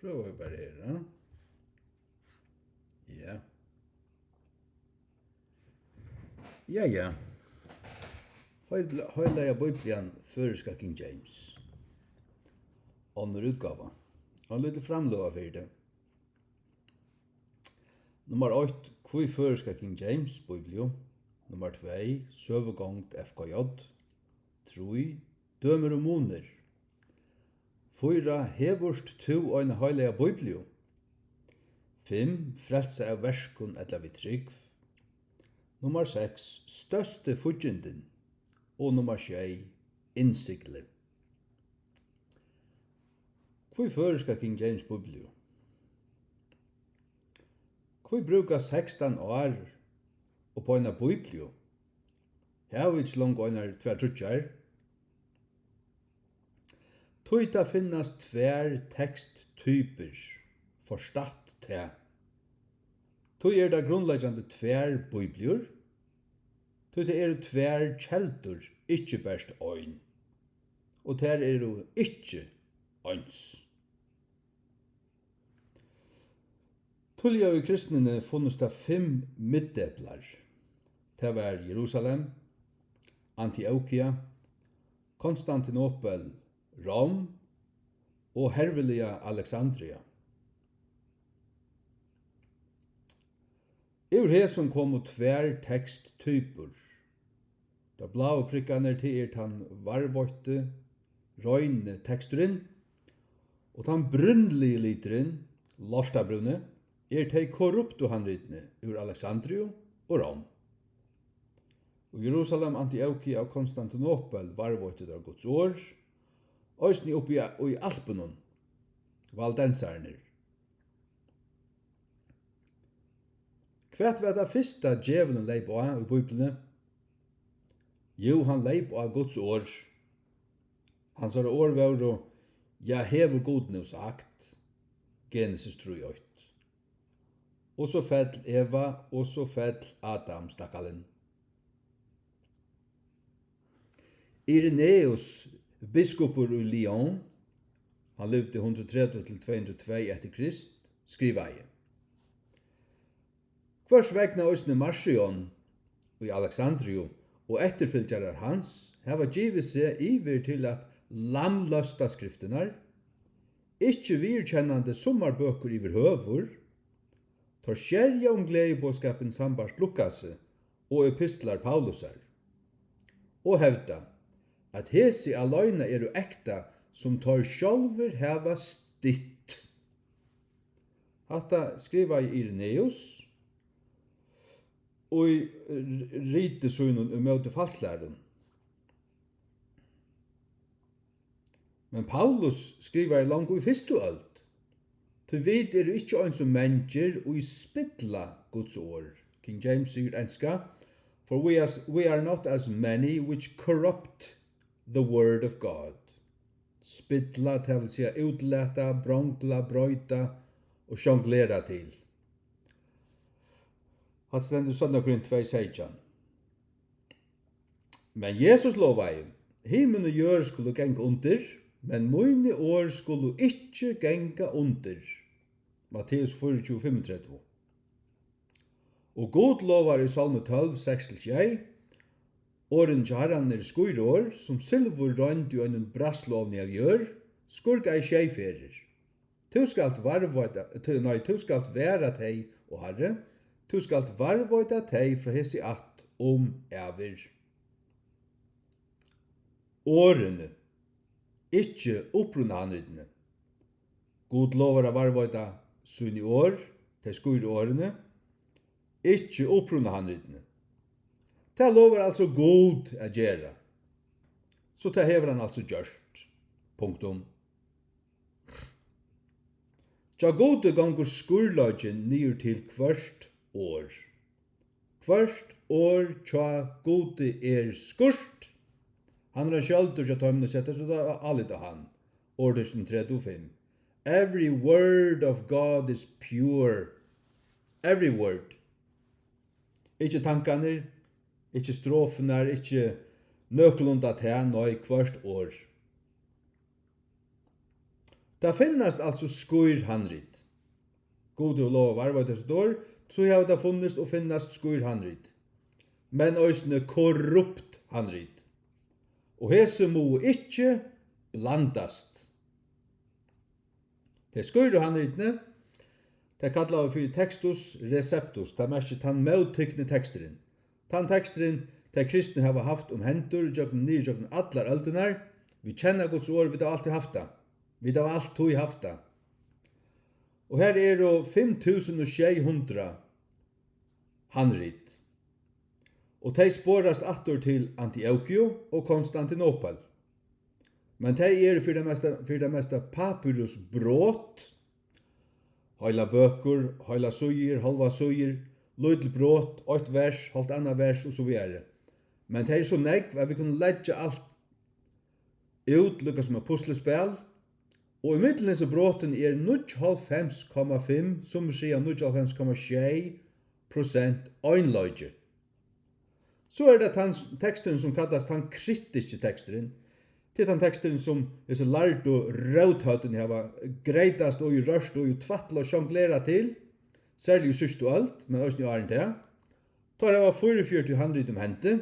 Prøver vi bare her, ja. Ja. Heilaga Bíblian, Føroyska King James. Annar útgáva. Og lite framløga fyrir det. Nummer 8, Hví Føroyska King James Bíbliu. Nummer 2, Søvugongt FKJ. 3, Dømur og munir. 4, Hevurst tú ein heilaga Bíbliu. 5, Frelsa av verskun ella við trygg. Nummer 6, Største fudjindin. Og nummer 6, Innsikli. Hví Føroyska King James Bíbliu? Hví brúka 16 år upp eina Bíbliu? Her vi ikke langt einar 2-3. Tøyta finnast 2 teksttyper, forstatt til. Tøy det grunnleggjande 2 Bíbliur. Tøyta 2 kjeldur, ikkje berst ein. Og ter ikkje eins. Tulja i kristnene funnest det 5 middeplar. Det var Jerusalem, Antiokia, Konstantinopel, Rom og hervelige Alexandria. Ur hesum komu 2 teksttyper. Da blå prikkaner til tan varvøyte, røyne teksturin, og tan brunnlige literen, lortabrunne, tei korruptu handritne ur Alexandria og Rom. Og Jerusalem, Antiokia og Konstantinopel varvøyte der Guds år, òsni oppi i Alpenun, valdensarner. Hvat var det fyrsta djevelen leip av i Bíbliune? Jo, han leip av Guds år. Han sa år var og ja hever god nu sagt, Genesis 3:8. Og så fell Eva, og så fell Adam stakkalen. Irenaeus, biskopur i Lyon, han levde 130-202 etter Krist, skriva i. Hvers vegna òsne Marcion i Alexandriu og etterfylgjarar hans hava givet seg iver til at lamløsta skriftenar, ikkje virkjennande sommarbøker iver høvur, tar skjerja gledebåskapen sambart Lukase og epistlar Paulusar, og hevda at hesi aløyna ekta som tar sjálfur hava stitt. Hatta skriva i Irenaeus, og i ritesunum møte falslæren. Men Paulus skriver langt i fyrstu öld, til vid ikkje ein som mennesker og i spidla Guds år. King James sier enska, for we are not as many which corrupt the word of God. Spidla, det vil säga utleta, brongla, brøyta og sjonglera til. Hatt stendur Søndag Korint 2:16. Men Jesus lovai, himmel og jord skulle ganga under, men mine år skulle ikkje ganga under. Matteus 24:35. Og God lovar i Salme 12:6-7, åren kjaran skuirår, som silver røynd i en brasslovni av jør, skurga i skjeiferer. Tu skalt vera tei og Herre, tu skalt varvøyta tei fra hesi att ever. Årene, ikkje upprunanridne. God lovar a varvøyta sunni år, tei skuir årene, ikkje upprunanridne. Det lovar altså god a gjera. Så det hever han altså gjørst. Punktum. Tja gode gongur skurlagin nyr til kvørst år. Kvørst år tja gode skurt. Han har sjøldur tja tøymne setta, så det er allit av han. Ordersen 35. Every word of God is pure. Every word. Ikkje tankaner, ikkje strofenar, ikkje nøklunda til nøy kvørst år. Det finnast altså skur handrit. God og lov varva det står, så har det funnest og finnast skur handrit. Men òsne korrupt handrit. Og hese må ikkje blandast. Det skur handritne, det kallar vi fyrir textus receptus, det merker tan møttekne teksteren. Tan teksteren, det kristne hava haft hendur, jøkken allar öldunar, vi kjenner Guds ord, vi har alltid haft det. Vi har alltid haft det. Og her er 5600 handrit. Og de spårast attor til Antiochio og Konstantinopel. Men de er for det meste papyrusbrot, heila bøker, heila suger, halva suger, lydel brot, 8 vers, halvt anna vers og så videre. Men det er så negv at vi kunne legge alt ut, lukka som et puslespel, og i middelen så broten er 95,5, som sier 95,6% øynløgje. Så er det teksten som kallas den kritiske teksten. Det er den teksten som disse lærte og rådhøtten har greitast og rørst og tvattla og sjonglera til, særlig i sørst og alt, men også i åren til. Da det var 44 handrit hente.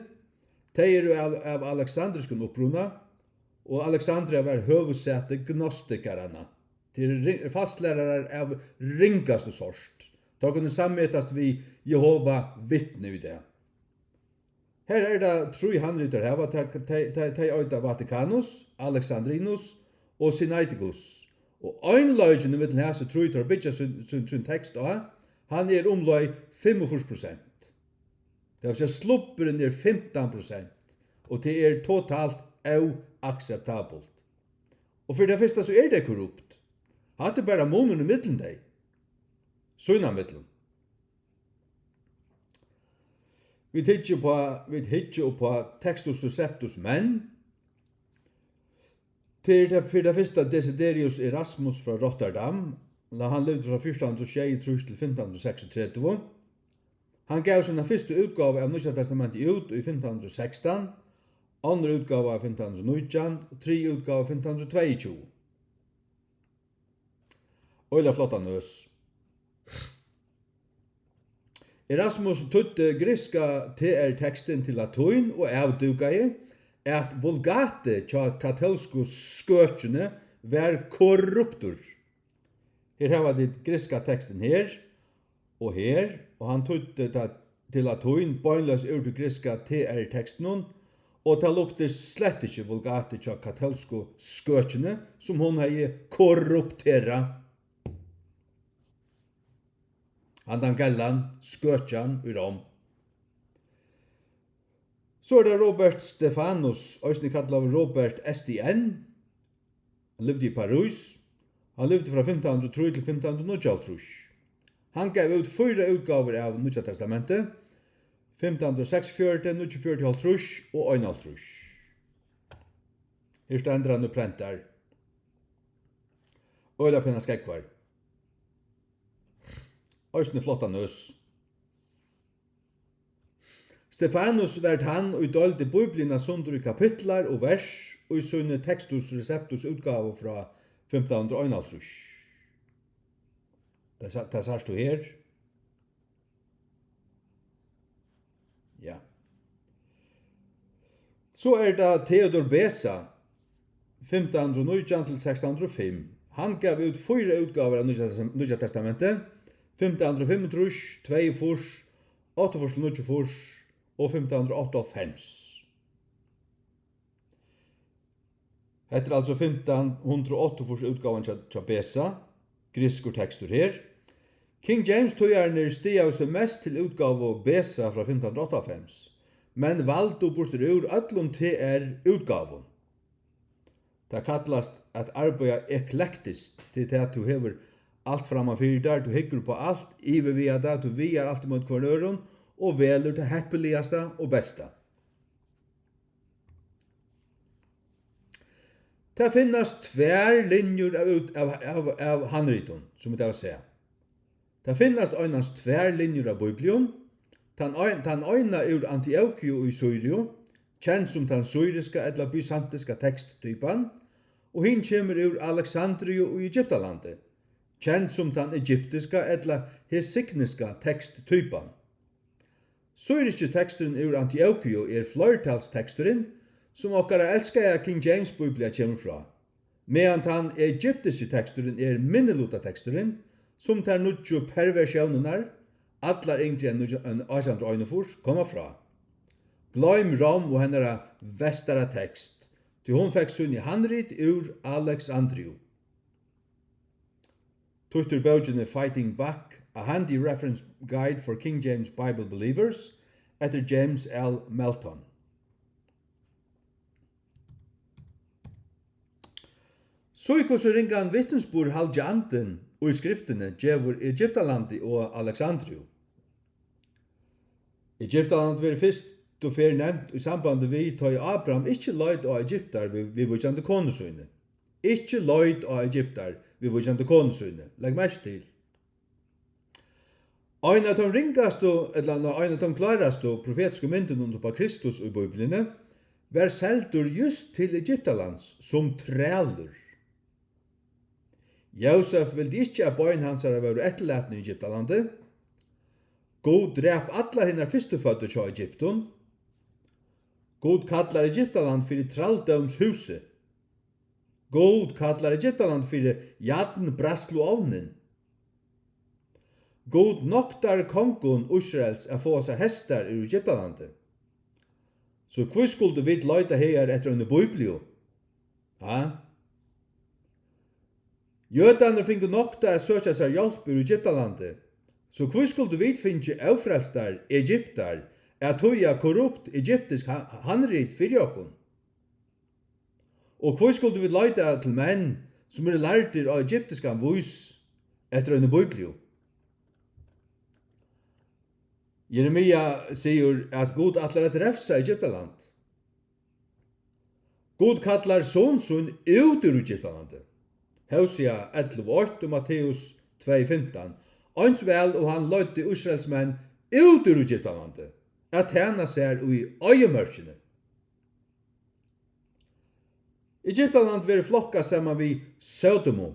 De er av Alexandriskun oppruna, og Alexandria var høvesete gnostikarana. De er fastlærere av ringaste sorst. De kunne sammetast vi Jehova vittne i det. Her er det 3 handriter her, de øyda Vatikanus, Alexandrinus og Sinaiticus. Og øynløgjen i middelen her så tror jeg bytja sin tekst av, han er omløy 45%. Det vil si slupperen er 15%, og det er totalt uakseptabelt. Og for det første så er det korrupt. Han er bare månen i middelen deg. Sønna middelen. Vi hittar på textus receptus, men til for det første Desiderius Erasmus fra Rotterdam, da han levde fra 1423 til 1536. Han gav sin første utgave av Nya Testamentet ut i 1516, andre utgave av 1519, og 3 utgave av 1522. Øyla flotta nøs. Erasmus tutte griska TR-teksten til latin og avdugaði at vulgate tja katolsku skøtjene var korruptur. Her hava dit griska teksten her, og han tutte til latin bøynløs ur til griska TR-teksten, og det lukte slett ikke vulgate tja katolsku skøtjene som hon hei korruptera. Andan gallan, skøtjan i Rom. Så er det Robert Stefanus, også kallet av Robert SDN. Han levde i Paris. Han levde fra 1503 til 1509. Han gav ut 4 utgaver av Nya Testamentet. 1546, 1940, og 51. Her stender han og prentar. Øyla penna skekvar. Øysne flotta nøs. Stefanus vært han og dølte Bíbliuna sundur i kapitlar og vers og i sunne textus receptus utgave fra 1551. Det sarst du her. Ja. Så er det Theodor Besa, 1519 til 1605. Han gav ut 4 utgaver av Nya Testamentet, 1535, 42, 849 og 1598. Hetta er altså 1548 utgaven til Besa, griskur tekstur her. King James tøyarnir stiga seg mest til utgave Besa fra 1598, men valdu burtur ur öllum TR utgaven. Det kallast at arbeida eklektist til det at du hever alt framan fyrir der, du hyggur på alt, iver via det, du viar alt imot hver øron, og velur det heppeligaste og besta. Det finnast 2 linjer av handriton, som det vil säga. Det finnast einast 2 linjer av Bíbliun, tan eina ur Antiochio i Syrio, kjent som den syriska eller bysantiska teksttypan, og hin kjemur ur Alexandriu i Egyptalandi, kjent som den egyptiska eller hesigniska teksttypan. Syriske teksturin ur Antiochio fleirtalsteksturin, som okkara elskaja King James Bíbliuna kjemur fra, medan den egyptiske teksturin minneluta teksturin, som tar nutju perversjonunar, allar yngri enn 1841, koma fra. Gløym Rom og hennara vestara tekst, til hon fekk sunni handrit ur Alexandriu. Tuttur bókini Fighting Back, a handy reference guide for King James Bible believers, etter James L. Melton. Så hvordan ringan vittnesbord halde anden og i skriftene djevur Egyptalandi og Alexandriu. Egyptaland var fyrst og fer nevnt i samband við tøy Abraham ikkje løyd av Egyptar við vujande konusøyne. Ikkje løyd av Egyptar við vujande konusøyne. Legg merk til. Ein av de ringaste, eller ein av de klaraste profetiske myndene på Kristus i Bíbliune var seldur just til Egyptalands som trælur. Josef vildi ikkje at bøyn hans var etterlatne i Egyptalandi. God drep allar hinnar fyrstufødder til Egypton. God kallar Egyptaland fyrir tralldøms huset. God kallar Egyptaland fyrir jadn braslu ovnin. God noktar kongun Israels a få seg hestar ur Egyptalandi. Så hvor skulle vi leita her etter under Bíbliu? Jødarna fingu nokta a søkja seg hjelp ur Egyptalandi. Så hvor skulle vi finne aufrelstar Egyptar at tøya korrupt egyptisk handrit fyrir okkun? Og hvor skulle vi leita til menn som lærtir av egyptiskan vus etter under Bíbliu? Jeremia sier at Gud atlar at refsa Egyptaland. Gud kallar sonsun ut ur Egyptalandi. Hosea 11:8 og Matteus 2:15. Eins vel og han løytte Israels menn ut ur Egyptalandi, at tjena seg i øyemørkene. Egyptaland var flokka saman vi Sodomo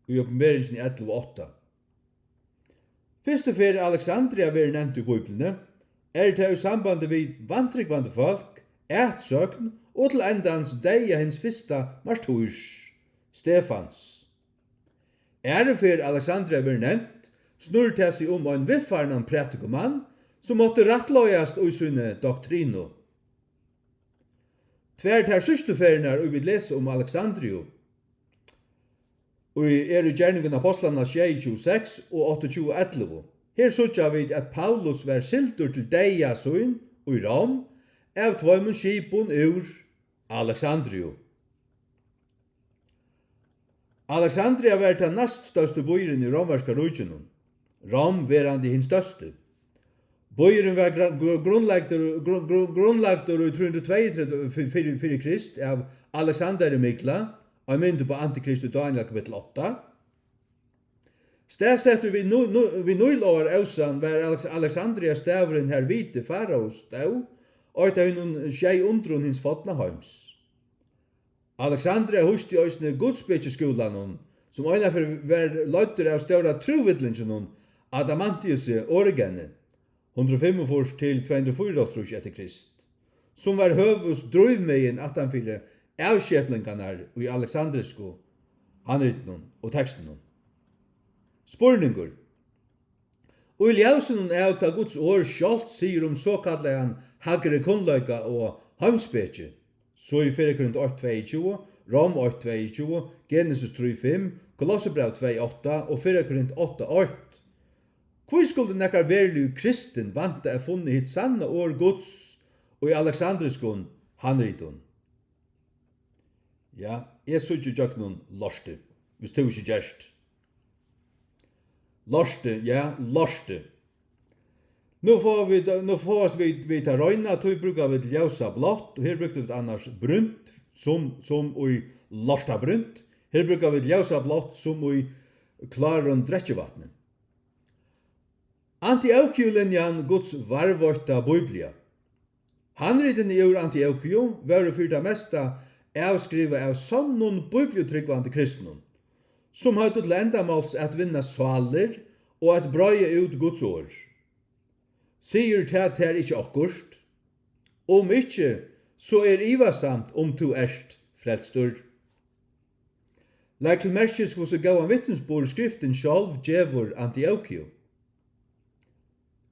i oppenberingen i 11:8. Fyrstu fyrir Alexandria var nevnt i Bíbliune, det i sambandet vid vantrykvande folk, ætsøkn og til endans deia hins fyrsta marturs, Stefans. Fyrir Alexandria var nevnt, snurr det seg om en viffarnan prætikumann som måtte rattløyast i sinne doktrino. Tver systu ferinar og vi lese om Alexandriu, og i gjerningen apostlarna 26 og 28:11. Her sutja vi at Paulus var sildur til deia søyn og i Rom av tvøymun skipun ur Alexandriu. Alexandria var den næst største bøyren i romerska rujinum. Rom verandi hinn største. Bøyren var grunnlagtur i 332 fyrir Krist av Alexander Mikla, og myndu på Antikristu Daniel kapitel 8. Stedsetter vi nullår ausan var Alexandria stavren her vite faraos stav, og etter hun skjei undrun hins fotnaheims. Alexandria husti òsne gudsbyrkjeskolan, som einafer var løytter av større trovidlingen Adamantius Origene, 145 til 204 etter Krist, som var høvus drøyvmegin at han fyrir avskjeplingarnar i Alexandrisku handritnum og tekstinum. Spurningur. Og i ljausunum av hva Guds år sjálft sier om såkallega hagre kunnleika og heimspekje, så i 4 Korint 8:22, Rom 8:22, Genesis 3:5, Kolossebrev 2:8 og 4 Korint 8:8. Hvor skulle nekkar verlig kristen vante a funne hitt sanna år Guds og i Alexandriskun handritun? Ja, jeg så ikke gjør noen lorste, hvis du ikke gjerst. Lorste, ja, lorste. Nå får vi ta røyna, så bruker vi ljósa blått, og her bruker vi annars brunt, som i lorsta brunt. Her bruker vi ljósa blått, som i klaron drekkevatnet. Antiochio-linjan Guds varvårta Biblia. Handriten i ur Antiochio var for det mesta avskriva av sannun bibliotryggvande kristnum, som hadde til endamåls at vinna salir og at brøye ut Guds ord. Sier til er ikke akkurst, om ikke, så ivasamt du erst frelstur. Legg til merkes hvordan gavan vittnesbord skriften sjálv djevur Antiochio.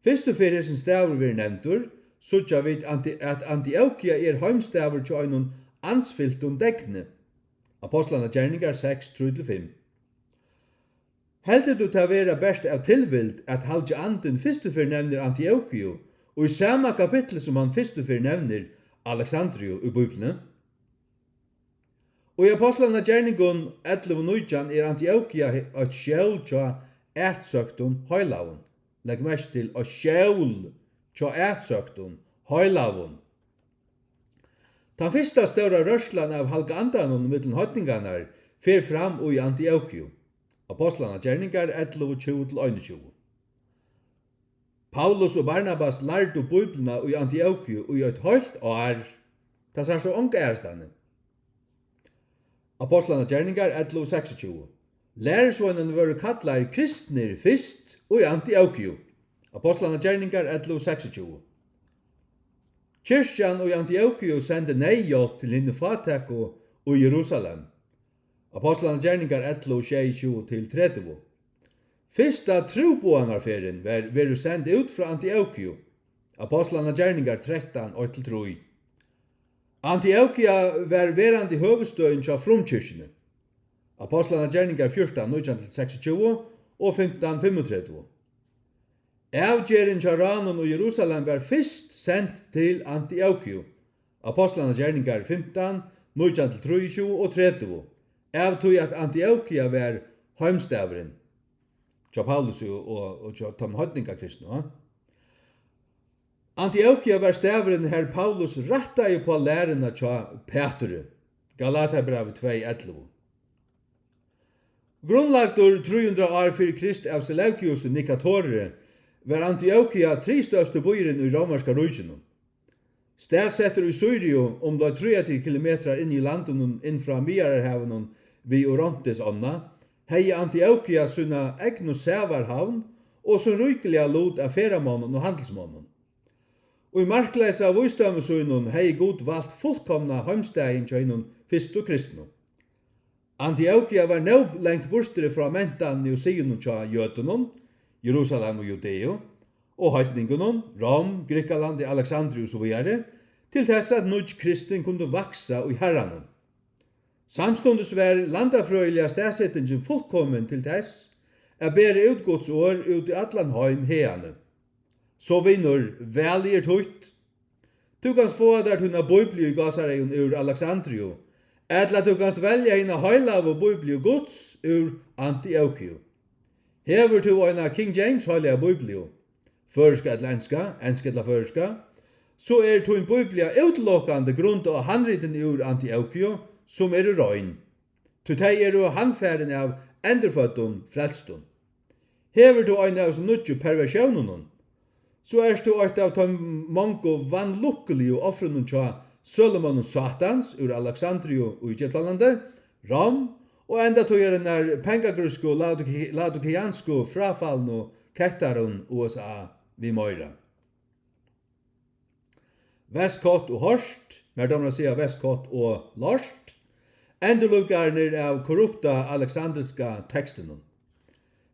Fyrstu fyrir sin stavur vi nevntur, suttja vi at Antiochia heimstavur til einun ansfyltun degne. Apostlana gjerningar 6:3-5. Heldur du til vera best av tilvild at halja anden fyrstu fyrir nevner Antiochio, og i sama kapittel som han fyrstu fyrir nevner Alexandriu i Bíbliu? Og i Apostlana gjerningun 11:19 Antiochia et skjól tja ætsøktun høylavun. Legg mest til et skjól tja ætsøktun høylavun. Den fyrsta stóra rørslan av halgandanum millen høytningarnar fer fram i Antiochio. Apostlana gjerningar 11:20-21. Paulus og Barnabas lærdu Bíbliuna i Antiochio i et høylt år. Det sørst og onga ærstane. Apostlana gjerningar 11:26. Lærersvonen var kallar kristnir fyrst i Antiochio. Apostlana gjerningar 11:26. Kyrkjan i Antiochio sendte neihjálp til hinne fatekku i Jerusalem. Apostlana gjerningar 11:26-30. Fyrsta trúboðanarferðin verður send ut fra Antiochio. Apostlana gjerningar 13:1-3. Antiochia var verandi høvustøyin hjá frumkirkjuni. Apostlana gjerningar 14:19-26 og 15:35. Avgerinn hjá ranun i Jerusalem var fyrst sendt til Antiochio. Apostlana gjerningar 15:19-23 og 30. Av tog at Antiochia var heimstavurin hjá Paulus og hjá tom høytningakristnu. Antiochia var stavurin her Paulus rattai på læruna hjá Petru. Galaterbrevet 2:11. Grunnlagtur 300 år fyrir Krist av Seleukius Nikatore var Antiochia tristørste bøyren i romerska rujinum. Stedsetter i Syrio det 30 kilometer inn i landen inn fra Miarerhavnen vi Orontes onna, hei Antiochia sunna egnu sevarhavn og som rykeliga lot av feramånen og handelsmånen. Og i markleisa av vistømmesunnen hei god valgt fullkomna heimstegin tjøynun fyrstu kristnu. Antiochia var nå lengt bortstere fra mentan i Sionun tja Jötunun, Jerusalem og Judeo, og høytningunun, Rom, Grikaland, Alexandrius og vidare, til þess at nudj kristin kundu vaksa i herranum. Samstundes var landafrøyliga stedsettingin fullkommen til þess at bere ut Guds år ut i allan heim heane. Så vinnur velir tøyt. Du kanst få der tunna Bíbliu i gasareion ur Alexandriu, eller du kanst velja hina heilav og Bíbliu Guds ur Antiochio. Hever du eina King James heilav Bíbliu, Føroyska eller enska eller Føroyska, så tun Bíblia utlokkande grunnt av handriten ur Antiochio, som røyn. Tu tei handfæren av endurføddun frelstun. Hever du eina av nudju perversjonunun, så du eitt av de mange vanlukkelige offrene tja Solomon og Satans ur Alexandriu og Egyptalande, Rom, og enda tog den pengagrusku og ladukiansku frafallen og kettarun USA vi møyra. Vestkott og Horst, mer dommer å si Vestkott og Lorst, endurluggarnir av korrupta alexandriska tekstenun.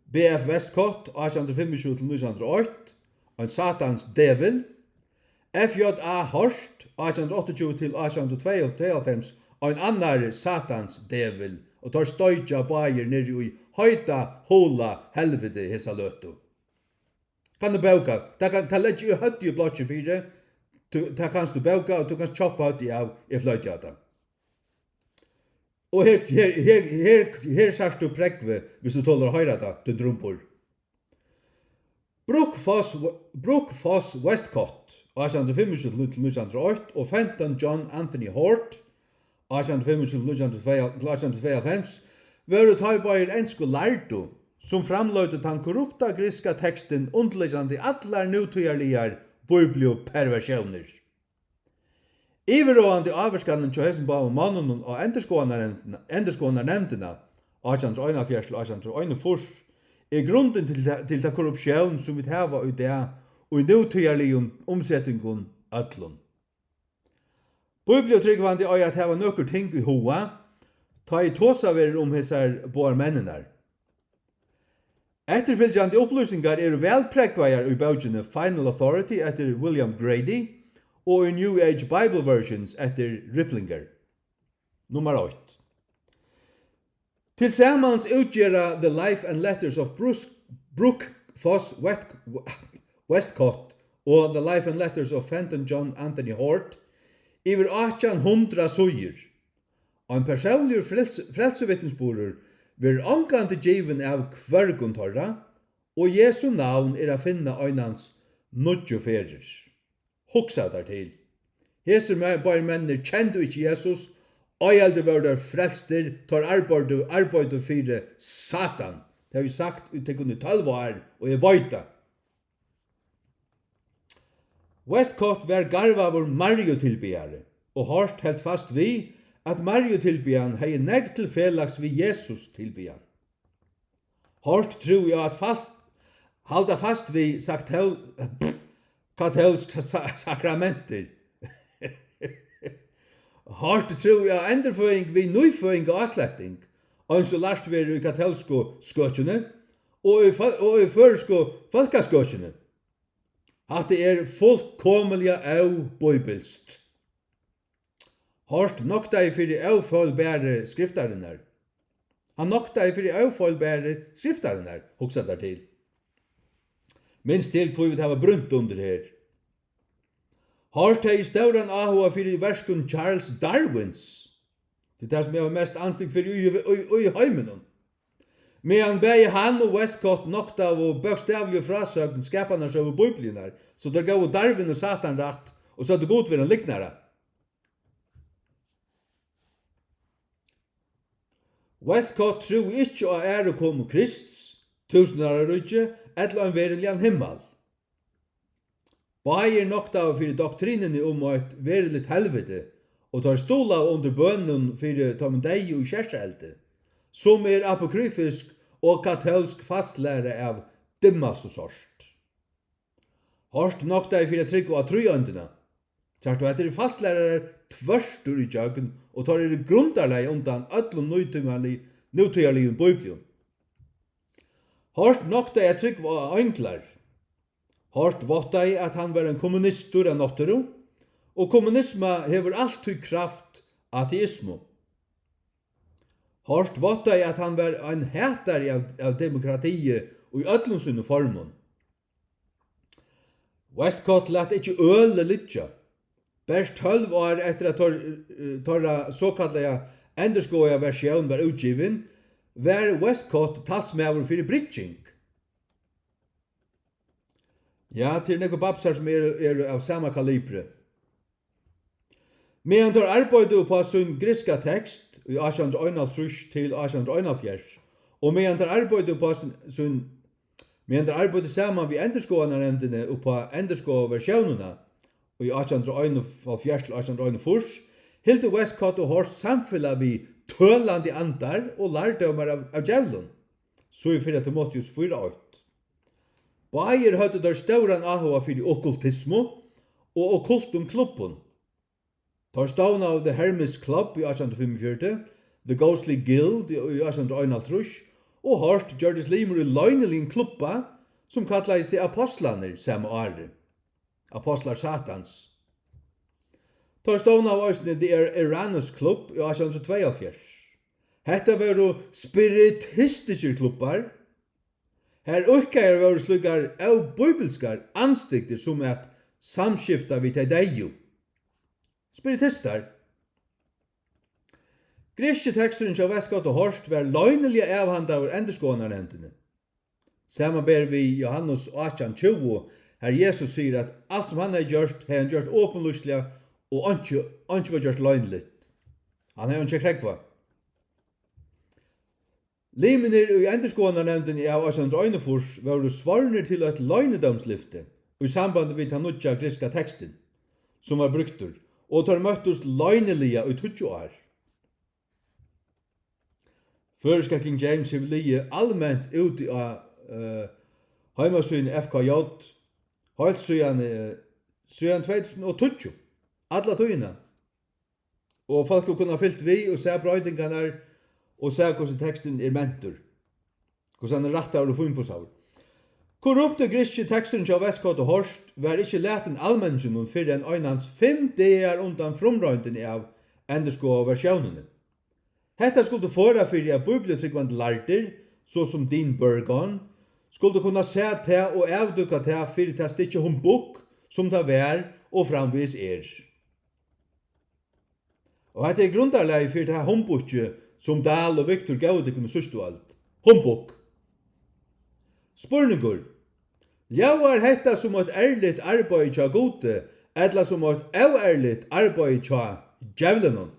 BF Vestkott, 1825-1908, en satans devil, FJA Horst, 1828-1892, en annar satans devil, og tar støyja bægir nere i høyta, hola, helvete hesa løtu. Kan du bauka? Ta legg i høtti i blotje fire, ta kanst du bauka, og du kanst choppa høtti av i fløytjata. Og her sørst du prekve, hvis du tåler høyra da, til drumpur. Brookfoss Westcott, 1825-1908, og Fenton John Anthony Hort, 1825-1925, var tøybair ensku lærdu, som framløyde den korrupta griska teksten underliggjande allar nutøyarligar Bíbliu perversjoner. Iveråande avverskanen til hessen på mannen og enderskånarnemndina, 1841 og 1841, grunden til den korrupsjon som vi har i det og i nutidlig omsetningen ødlun. Bíbliu tryggvandi er at hava nøkker ting i hoa, ta i tåsa verir hesar boar mennenar. Etterfylgjandi upplysningar velprekvajar i bókini Final Authority etter William Grady og i New Age Bible Versions etter Ripplinger. Nummer 8. Tilsammans utgjera The Life and Letters of Brooke Foss Westcott og The Life and Letters of Fenton John Anthony Hort iver 1800 suger. Ein personlig frelsevitnesborur vir angandi givin av kvörgun torra, og Jesu navn a finna einans nudju ferir. Hugsa der til. Hesir bare mennir kjendu ikkje Jesus, øyalder var der frelstir, tar arbeidu fyrir Satan. Det har vi sagt ut til 12 år, og jeg veit det. Westcott var garvavur Mario-tilbygare, og Hort helt fast vi at Mario-tilbyan hei negg til felags vi Jesus-tilbyan. Hort tro jeg at halda fast vi katolsk sakramenter. Hort tro jeg enderføying vi nøyføying og avsletting, og så lart vi i katolsko skøtjene, og i føroysku folkaskøtjene. At det fullkomelig av bibelst. Hort nokta i fyrir avfølbære skriftarinnar. Han nokta i fyrir avfølbære skriftarinnar, hugsa der til. Minst til hvor vi hava brunt under her. Hort i stauran ahua fyrir verskun Charles Darwins. Det som jeg var mest anstig fyrir i heimenon. Medan begge han og Westcott nokta av bokstavlige frasøgn skaparnas over Bíbliunar, så der gav Darwin og Satan rett, og så er det godt ved en liknare. Westcott tro ikkje av ære kom Krists, tusenararudje, eller en verilig himmel. Bayer nokta av fyrir doktrinene om et verilig helvete, og tar stola under bønnen fyrir tomendei og kjærseelde, som apokryfisk og katolsk fastlære av dimmast sort. Hort nokta i fyrir trygg og trøyøndina. Tjart og etter fastlærer tvørstur i jøgen, og tar grundarlei undan öllum nutidlig Bíbliu. Hort nokta i trygg og enklar. Hort votta i at han var en kommunistur av nottero, og kommunisma hever alltid kraft ateismo. Hort votta i at han var en hætari av demokratiet og i öllum sinu formon. Westcott lat ikkje øle litja. Berst 12 år etter at torra såkallega enderskåja versjon var utgiven, var Westcott talsmævur fyrir bridging. Ja, til nekko babsar som av sama kalibre. Medan tar arbeidu på sin griska tekst, i 1831 til 1841, og medan tar arbeidu på men der arbeidet saman vi enderskåanarnemndene og på enderskåversjonene i 1841 til 1841, hilde Westcott og Hort samfella vi tølande andar og lærdomar av djevlun, så i 4 Timotheus 4:8. Bayer høyde der stauran ahua fyrir okkultismo og okkultumklubbun. Tar stavna av The Hermes Club i 1845, The Ghostly Guild i 1831, og Hort gjørdes limur i løgnelin klubba som kallar seg apostlaner samme året. Apostlar Satans. Tar stående av òsne The Uranus Club i 1842. Hetta var spiritistiske klubbar. Her ukkar var slukar av bibelskar anstikter som at samskifta vid teideio. Spiritistar. Griske teksturen av Westcott og Hort var løgnelige avhanda av enderskånarnemndene. Saman ber vi Johannes 18:20, her Jesus sier at alt som han har gjort åpenlystelig, og ikke var gjort løgnelig. Han har ikke krekva. Limener i enderskånarnemndene av 1841 var svarner til et løgnedomslifte i samband med den nutja griska teksten, som var bruktur, og tar møttust løgnelige i 20 år. Føroyska King James har ligget allmänt ute av heimasøyen FKJ helt siden 2020. Alla tøyina. Og folk har kunnet fyllt vi og se brøydingarna og se hvordan teksten mentur. Hvordan han rattar og funn på seg. Korrupte griske teksten til Vestkott og Horst var ikke leten allmennsjen fyrir enn einans 5 dager undan frumrøynden av endurskåa versjonene. Hetta skulle fåra fyrir at bibeltryggvand lærter, så som din Burgon, skulle kunna se til og avdukka til fyrir til stikje humbuk som det var og framvis Og hetta grundarleg fyrir til humbukje som Dahl og Victor Gaudik kunne systu alt. Humbuk. Spurningur. Ljáar hetta som et ærligt arbeid tja gode, eller som et aværligt arbeid tja djevlenon.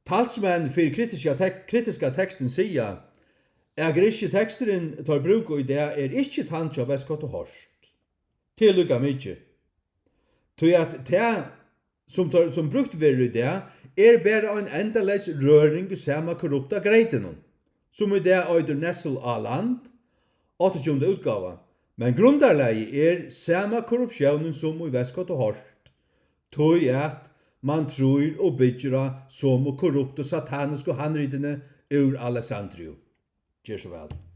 Talsmenn for kritiska teksten sier at griske teksteren tar bruk i det ikke tant tja Vestkott og Horst. Til lukka mykje. Tog at det som brukt ver i det bare en endaleis røring sama korrupta greitenon, som i det øyder Nessel Aland, 28. utgava. Men grundarlegi sama korrupsjonen som i Vestkott og Horst, tog at man tror og bygger som korrupt og satanisk og handridene ur Alexandriu. Gjør så vel.